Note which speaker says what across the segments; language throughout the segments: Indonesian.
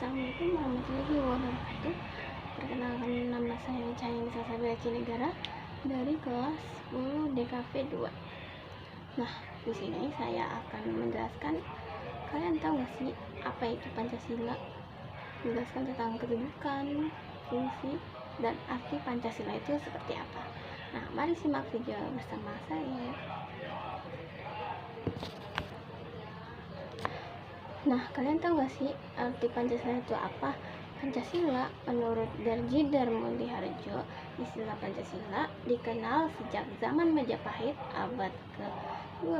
Speaker 1: Assalamualaikum warahmatullahi wabarakatuh. Perkenalkan, nama saya Cahyani Salsabila Cinegara dari kelas 10 DKV 2. Nah, di sini saya akan menjelaskan, kalian tahu nggak sih apa itu Pancasila? Menjelaskan tentang kedudukan, fungsi, dan arti Pancasila itu seperti apa. Nah, mari simak video bersama saya. Nah, kalian tahu gak sih arti Pancasila itu apa? Pancasila, menurut Darji Darmondiharjo, istilah Pancasila dikenal sejak zaman Majapahit abad ke-12.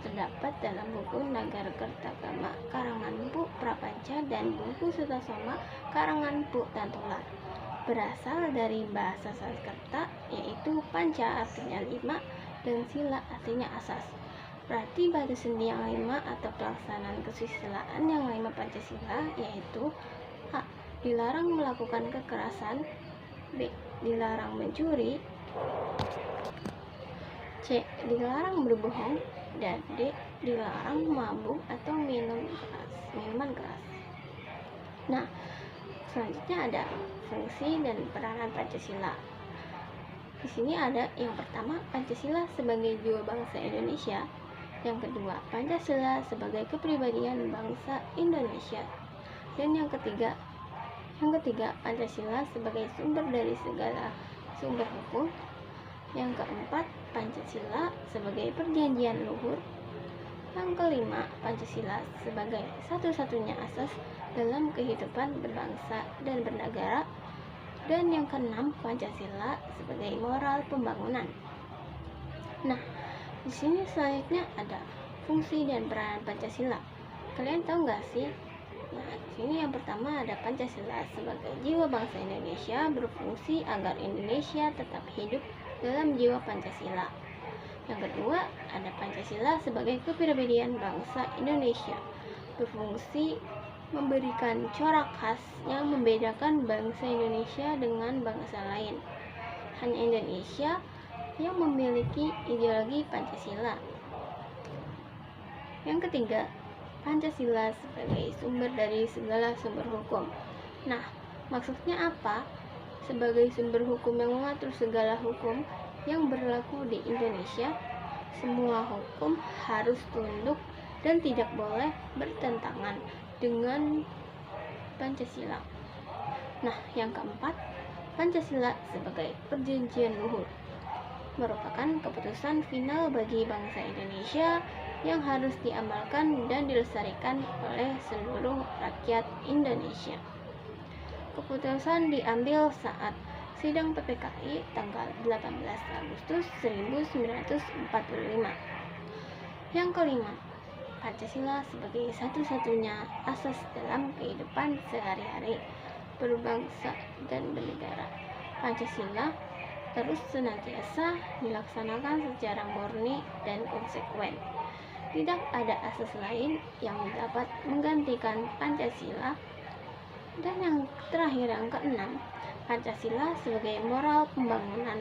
Speaker 1: Terdapat dalam buku Nagarakretagama karangan Pu Prapanca dan buku Sutasoma karangan Pu Tantular. Berasal dari bahasa Sanskerta, yaitu panca artinya 5 dan sila artinya asas. Berarti batu sendi yang 5 atau pelaksanaan kesusilaan yang 5 Pancasila, yaitu A. Dilarang melakukan kekerasan, B. Dilarang mencuri, C. Dilarang berbohong, dan D. Dilarang mabuk atau minuman keras. Nah, selanjutnya ada fungsi dan peranan Pancasila. Di sini ada yang pertama, Pancasila sebagai jiwa bangsa Indonesia. Yang kedua, Pancasila sebagai kepribadian bangsa Indonesia. Dan yang ketiga, Pancasila sebagai sumber dari segala sumber hukum. Yang keempat, Pancasila sebagai perjanjian luhur. Yang kelima, Pancasila sebagai satu-satunya asas dalam kehidupan berbangsa dan bernegara. Dan yang keenam, Pancasila sebagai moral pembangunan. Nah, di sini selanjutnya ada fungsi dan peranan Pancasila. Kalian tahu nggak sih? Nah, di sini yang pertama ada Pancasila sebagai jiwa bangsa Indonesia, berfungsi agar Indonesia tetap hidup dalam jiwa Pancasila. Yang kedua, ada Pancasila sebagai kepribadian bangsa Indonesia, berfungsi memberikan corak khas yang membedakan bangsa Indonesia dengan bangsa lain. Hanya Indonesia yang memiliki ideologi Pancasila. Yang ketiga, Pancasila sebagai sumber dari segala sumber hukum. Nah, maksudnya apa? Sebagai sumber hukum yang mengatur segala hukum yang berlaku di Indonesia, semua hukum harus tunduk dan tidak boleh bertentangan dengan Pancasila. Nah, yang keempat, Pancasila sebagai perjanjian luhur, merupakan keputusan final bagi bangsa Indonesia yang harus diamalkan dan dilestarikan oleh seluruh rakyat Indonesia. Keputusan diambil saat sidang PPKI tanggal 18 Agustus 1945. Yang kelima, Pancasila sebagai satu-satunya asas dalam kehidupan sehari-hari berbangsa dan bernegara. Pancasila terus senantiasa dilaksanakan secara murni dan konsekuen. Tidak ada asas lain yang dapat menggantikan Pancasila. Dan yang terakhir, yang keenam, Pancasila sebagai moral pembangunan.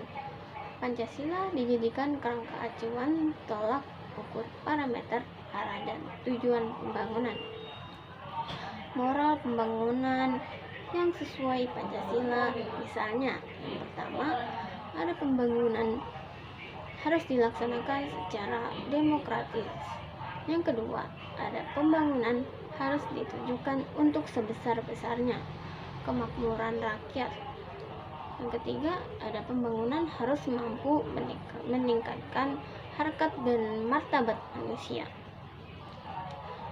Speaker 1: Pancasila dijadikan kerangka acuan tolak ukur parameter arah dan tujuan pembangunan. Moral pembangunan yang sesuai Pancasila, misalnya yang pertama, ada pembangunan harus dilaksanakan secara demokratis. Yang kedua, ada pembangunan harus ditujukan untuk sebesar-besarnya kemakmuran rakyat. Yang ketiga, ada pembangunan harus mampu meningkatkan harkat dan martabat manusia.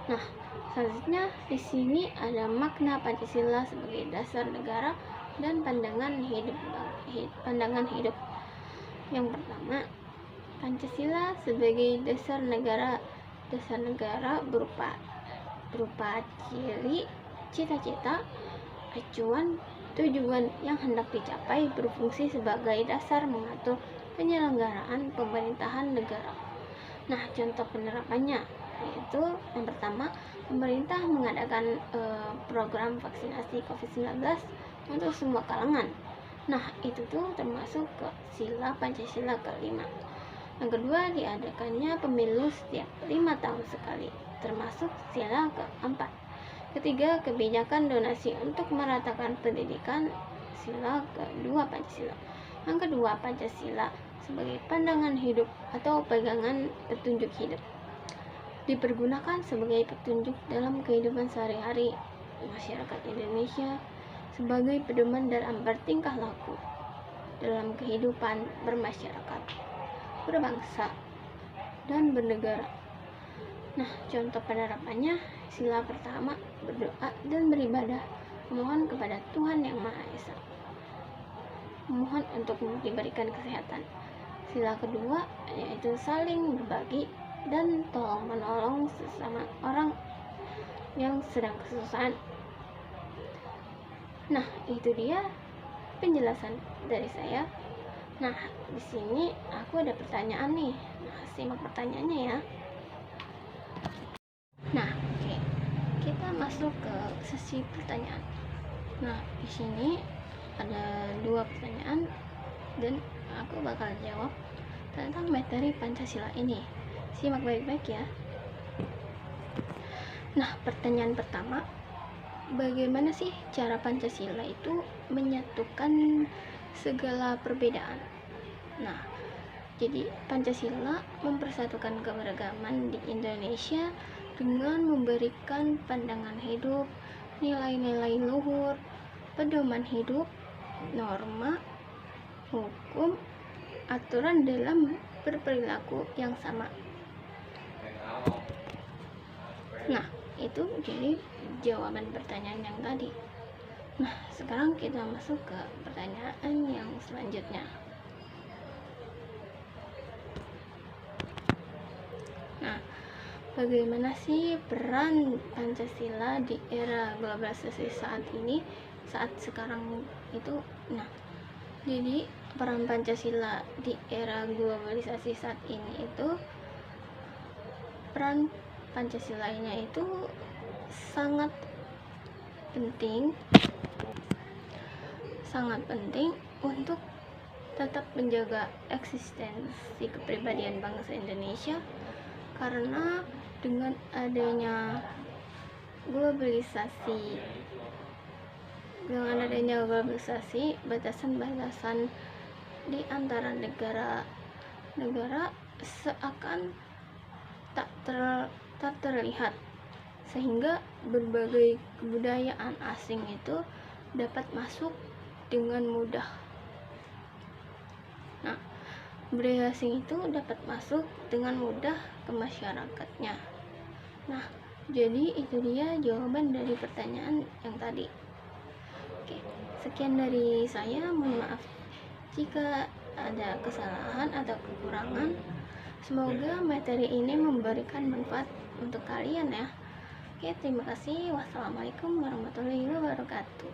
Speaker 1: Nah, selanjutnya di sini ada makna Pancasila sebagai dasar negara dan pandangan hidup. Yang pertama, Pancasila sebagai dasar negara berupa ciri, cita-cita, acuan, tujuan yang hendak dicapai, berfungsi sebagai dasar mengatur penyelenggaraan pemerintahan negara. Nah, contoh penerapannya yaitu yang pertama, pemerintah mengadakan program vaksinasi COVID-19 untuk semua kalangan. Nah, itu tuh termasuk ke sila Pancasila kelima. Yang kedua, diadakannya pemilu setiap 5 tahun sekali, termasuk sila keempat. Ketiga, kebijakan donasi untuk meratakan pendidikan. Sila kedua Pancasila. Yang kedua, Pancasila sebagai pandangan hidup atau pegangan petunjuk hidup, dipergunakan sebagai petunjuk dalam kehidupan sehari-hari masyarakat Indonesia, sebagai pedoman dalam bertingkah laku dalam kehidupan bermasyarakat, berbangsa, dan bernegara. Nah, contoh penerapannya, sila pertama, berdoa dan beribadah, memohon kepada Tuhan Yang Maha Esa, memohon untuk diberikan kesehatan. Sila kedua yaitu saling berbagi dan tolong menolong sesama orang yang sedang kesusahan. Nah, itu dia penjelasan dari saya. Nah, di sini aku ada pertanyaan nih. Nah, simak pertanyaannya ya. Nah, oke. Kita masuk ke sesi pertanyaan. Nah, di sini ada 2 pertanyaan dan aku bakal jawab tentang materi Pancasila ini. Simak baik-baik ya. Nah, pertanyaan pertama, bagaimana sih cara Pancasila itu menyatukan segala perbedaan? Nah, jadi Pancasila mempersatukan keberagaman di Indonesia dengan memberikan pandangan hidup, nilai-nilai luhur, pedoman hidup, norma, hukum, aturan dalam berperilaku yang sama. Nah, itu jadi jawaban pertanyaan yang tadi. Nah, sekarang kita masuk ke pertanyaan yang selanjutnya. Nah, bagaimana sih peran Pancasila di era globalisasi saat ini, saat sekarang itu? Nah, jadi peran Pancasila di era globalisasi saat ini itu, peran Pancasilanya itu sangat penting untuk tetap menjaga eksistensi kepribadian bangsa Indonesia, karena dengan adanya globalisasi, batasan-batasan di antara negara seakan tak terlihat, sehingga berbagai kebudayaan asing itu dapat masuk dengan mudah. Nah, budaya asing itu dapat masuk dengan mudah ke masyarakatnya. Nah, jadi itu dia jawaban dari pertanyaan yang tadi. Oke, sekian dari saya. Mohon maaf jika ada kesalahan atau kekurangan. Semoga materi ini memberikan manfaat untuk kalian ya. Oke, terima kasih. Wassalamualaikum warahmatullahi wabarakatuh.